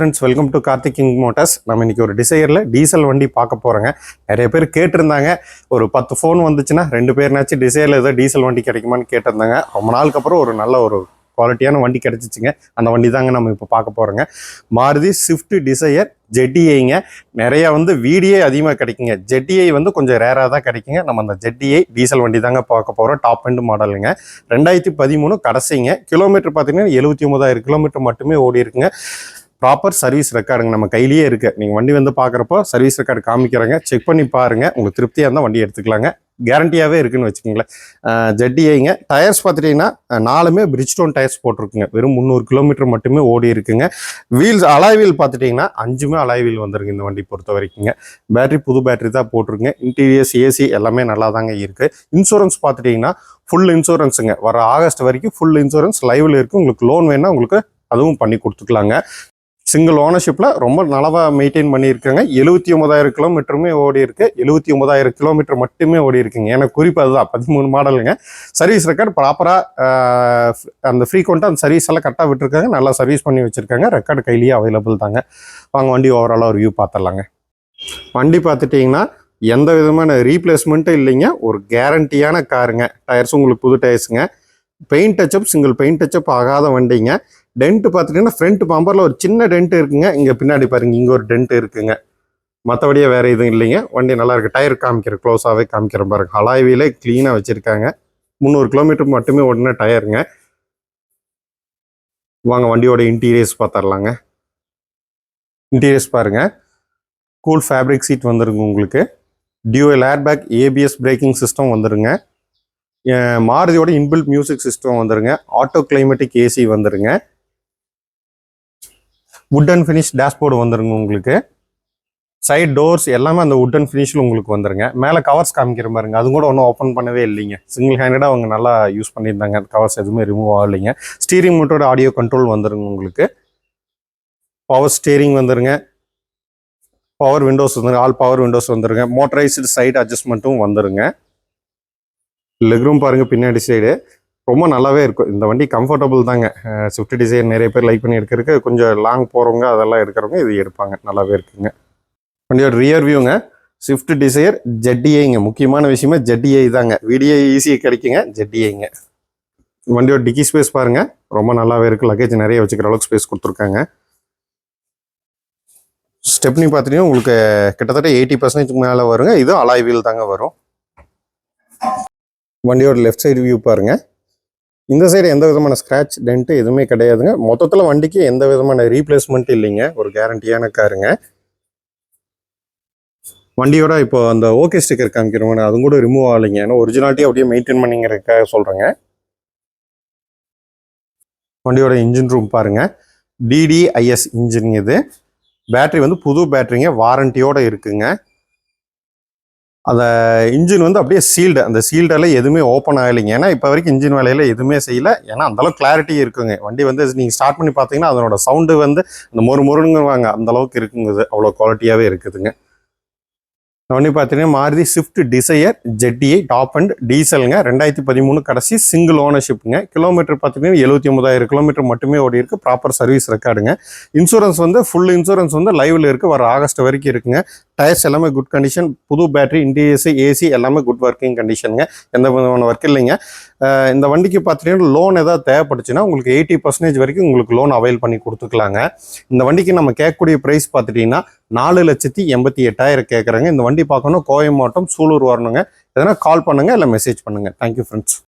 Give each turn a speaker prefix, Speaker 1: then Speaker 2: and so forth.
Speaker 1: Hi friends, welcome to Karthik King Motors. நம்ம இன்னைக்கு ஒரு டிசையர்ல டீசல் வண்டி பார்க்க போறோங்க. நிறைய பேர் கேட்டிருந்தாங்க. ஒரு 10 ஃபோன் வந்துச்சுன்னா ரெண்டு பேர்னாச்சும் டிசையர்ல ஏதோ டீசல் வண்டி கிடைக்குமான்னு கேட்டிருந்தாங்க. ரொம்ப நாளுக்கு அப்புறம் ஒரு நல்ல ஒரு குவாலிட்டியான வண்டி கிடைச்சிச்சுங்க. அந்த வண்டி தாங்க நம்ம இப்போ பார்க்க போறோங்க. மாருதி ஸ்விஃப்ட் டிசையர் ஜெட்டிஐங்க. நிறைய வீடியோ அதிகமாக கிடைக்குங்க. ஜெட்டிஐ கொஞ்சம் ரேராக தான் கிடைக்குங்க. நம்ம அந்த ஜெட்டிஐ டீசல் வண்டி தாங்க பார்க்க போகிறோம். டாப் எண்ட் மாடலுங்க. 2013 கடைசிங்க. கிலோமீட்டர் பார்த்தீங்கன்னா 79,000 கிலோமீட்டர் மட்டுமே ஓடி இருக்குங்க. ப்ராப்பர் சர்வீஸ் ரெக்கார்டுங்க நம்ம கையிலேயே இருக்குது. நீங்கள் வண்டி பார்க்குறப்போ சர்வீஸ் ரெக்கார்டு காமிக்கிறாங்க. செக் பண்ணி பாருங்கள். உங்களுக்கு திருப்தியாக இருந்தால் வண்டி எடுத்துக்கலாங்க. கேரண்டியாகவே இருக்குன்னு வச்சுக்கோங்களேன். ஜெட்டிஐங்க. டயர்ஸ் பார்த்துட்டிங்கன்னா 4மே பிரிட்ஜ்டோன் டயர்ஸ் போட்டிருக்குங்க. வெறும் 300 கிலோமீட்டர் மட்டுமே ஓடி இருக்குங்க. வீல்ஸ் அலாய் வீல் பார்த்துட்டிங்கன்னா 5மே அலாய் வீல் வந்துருக்கு இந்த வண்டி பொறுத்த வரைக்குங்க. பேட்டரி புது பேட்டரி தான் போட்டிருக்குங்க. இன்டீரியர்ஸ் ஏசி எல்லாமே நல்லா தாங்க இருக்குது. இன்சூரன்ஸ் பார்த்துட்டிங்கன்னா ஃபுல் இன்சூரன்ஸுங்க. வர ஆகஸ்ட் வரைக்கும் ஃபுல் இன்சூரன்ஸ் லைவில் இருக்குது. உங்களுக்கு லோன் வேணால் உங்களுக்கு அதுவும் பண்ணி கொடுத்துக்கலாங்க. சிங்கிள் ஓனர்ஷிப்பில் ரொம்ப நல்லாவா மெயின்டைன் பண்ணியிருக்காங்க. 79,000 கிலோமீட்டருமே ஓடி இருக்கு. 79,000 கிலோமீட்டர் மட்டுமே ஓடி இருக்குங்க. எனக்கு குறிப்பு அதுதான் 13 மாடலுங்க. சர்வீஸ் ரெக்கார்டு ப்ராப்பராக அந்த ஃப்ரீக்வெண்ட்டாக அந்த சர்வீஸ் எல்லாம் கரெக்டாக விட்டுருக்காங்க. நல்லா சர்வீஸ் பண்ணி வச்சுருக்காங்க. ரெக்கார்டு கையிலேயே அவைலபிள் தாங்க. வாங்க வண்டி ஓவராலாக ஒரு வியூ பார்த்துடலாங்க. வண்டி பார்த்துட்டிங்கன்னா எந்த விதமான ரீப்ளேஸ்மெண்ட்டும் இல்லைங்க. ஒரு கேரண்டியான காருங்க. டயர்ஸும் உங்களுக்கு புது டயர்ஸுங்க. Paint touch up single paint touch up ஆகாத வண்டிங்க. டென்ட் பார்த்துட்டிங்கன்னா ஃப்ரண்ட் பம்பரில் ஒரு சின்ன டென்ட் இருக்குங்க. இங்கே பின்னாடி பாருங்க, இங்கே ஒரு டென்ட் இருக்குங்க. மற்றபடியே வேறு எதுவும் இல்லைங்க. வண்டி நல்லா இருக்குது. டயர் காமிக்கிறேன், க்ளோஸாகவே காமிக்கிறேன் பாருங்க. அலாய் வீலே க்ளீனாக வச்சுருக்காங்க. 300 கிலோமீட்டர் மட்டுமே ஓடின டயருங்க. வாங்க வண்டியோட இன்டீரியர்ஸ் பார்த்துடலாங்க. இன்டீரியர்ஸ் பாருங்கள். கூல் ஃபேப்ரிக் சீட் வந்துருங்க உங்களுக்கு. Dual airbag ABS braking system வந்துருங்க. மாருதியோட இன்பில்ட் மியூசிக் சிஸ்டம் வந்துருங்க. ஆட்டோ கிளைமேட்டிக் ஏசி வந்துருங்க. வுட் அண்ட் ஃபினிஷ் டேஷ்போர்டு வந்துருங்க உங்களுக்கு. சைட் டோர்ஸ் எல்லாமே அந்த வுட் அண்ட் ஃபினிஷில் உங்களுக்கு வந்துருங்க. மேலே கவர்ஸ் காமிக்கிற பாருங்க. அது கூட ஒன்றும் ஓப்பன் பண்ணவே இல்லைங்க. சிங்கிள் ஹேண்டடாக அவங்க நல்லா யூஸ் பண்ணியிருந்தாங்க. அந்த கவர்ஸ் எதுவுமே ரிமூவ் ஆகலைங்க. ஸ்டீரிங் மோட்டரோட ஆடியோ கண்ட்ரோல் வந்துருங்க உங்களுக்கு. பவர் ஸ்டீரிங் வந்துருங்க. பவர் விண்டோஸ் வந்துருங்க. ஆல் பவர் விண்டோஸ் வந்துருங்க. மோட்டரைஸ்டு சைடு அட்ஜஸ்ட்மெண்ட்டும் வந்துருங்க. லெக்ரூம் பாருங்க, பின்னாடி சைடு ரொம்ப நல்லாவே இருக்கும். இந்த வண்டி கம்ஃபர்டபுள் தாங்க. ஸ்விஃப்ட் டிசைர் நிறைய பேர் லைக் பண்ணி எடுக்கிறதுக்கு, கொஞ்சம் லாங் போகிறவங்க அதெல்லாம் எடுக்கிறவங்க இது எடுப்பாங்க. நல்லாவே இருக்குங்க. வண்டியோட ரியர் வியூங்க. ஸ்விஃப்ட் டிசைர் ஜெட்டிஐங்க. முக்கியமான விஷயமே ஜெட்டிஐ தாங்க. வீடியோ ஈஸியாக கிடைக்குங்க. ஜெட்டிஐங்க. வண்டியோட டிக்கி ஸ்பேஸ் பாருங்க, ரொம்ப நல்லாவே இருக்குது. லக்கேஜ் நிறைய வச்சுக்கிற அளவுக்கு ஸ்பேஸ் கொடுத்துருக்காங்க. ஸ்டெப்னி பார்த்துட்டிங்கன்னா உங்களுக்கு கிட்டத்தட்ட 80% மேலே வருங்க. இது அலாய் வீல் தாங்க வரும். வண்டியோட லெஃப்ட் சைடு வியூ பாருங்க. இந்த சைடு எந்த விதமான ஸ்க்ராட்ச் டென்ட்டு எதுவுமே கிடையாதுங்க. மொத்தத்தில் வண்டிக்கு எந்த விதமான ரீப்ளேஸ்மெண்ட் இல்லைங்க. ஒரு கேரண்டியான காருங்க. வண்டியோட இப்போ அந்த ஓகே ஸ்டிக்கர் காமிக்கிறவங்க அதுவும் கூட ரிமூவ் ஆகலைங்க. ஏன்னா ஒரிஜினாலிட்டி அப்படியே மெயின்டைன் பண்ணிங்கிறதுக்காக சொல்கிறேங்க. வண்டியோட இன்ஜின் ரூம் பாருங்க. DDIS இன்ஜின் இது. பேட்டரி புது பேட்டரிங்க. வாரண்டியோடு இருக்குங்க. அந்த இன்ஜின் அப்படியே சீல்டு. அந்த சீல்டெல்லாம் எதுவுமே ஓப்பன் ஆகலைங்க. ஏன்னா இப்போ வரைக்கும் இன்ஜின் வேலையில் எதுவுமே செய்யலை. ஏன்னா அந்தளவுக்கு கிளாரிட்டி இருக்குங்க. வண்டி நீங்கள் ஸ்டார்ட் பண்ணி பார்த்தீங்கன்னா அதனோட சவுண்டு அந்த மொறுங்குவாங்க அந்தளவுக்கு இருக்குங்க. இது அவ்வளோ குவாலிட்டியாகவே இருக்குதுங்க. வண்டி பார்த்தீங்கன்னா Maruti Swift Dzire ZDI top and டீசலுங்க. 2013 கடைசி சிங்கிள் ஓனர்ஷிப்புங்க. கிலோமீட்டர் பார்த்தீங்கன்னா 79,000 கிலோமீட்டர் மட்டுமே ஓடி இருக்கு. ப்ராப்பர் சர்வீஸ் ரெக்கார்டுங்க. இன்சூரன்ஸ் ஃபுல் இன்சூரன்ஸ் லைவில் இருக்குது. வர ஆகஸ்ட் வரைக்கும் இருக்குங்க. டயர்ஸ் எல்லாமே குட் கண்டிஷன். புது பேட்டரி, இன்டீரியர்ஸ், ஏசி எல்லாமே குட் ஒர்க்கிங் கண்டிஷனுங்க. எந்த விதமான ஒர்க் இல்லைங்க. இந்த வண்டிக்கு பார்த்தீங்கன்னா லோன் ஏதாவது தேவைப்பட்டுச்சுன்னா உங்களுக்கு 80% வரைக்கும் உங்களுக்கு லோன் அவைல் பண்ணி கொடுத்துக்கலாங்க. இந்த வண்டிக்கு நம்ம கேட்கக்கூடிய ப்ரைஸ் பார்த்துட்டிங்கன்னா 4,88,000 கேட்குறாங்க. இந்த வண்டி பார்க்கணும் கோயம்பேடு மாவட்டம் சூலூர் வரணுங்க. எதனா கால் பண்ணுங்கள் இல்லை மெசேஜ் பண்ணுங்கள். Thank you friends.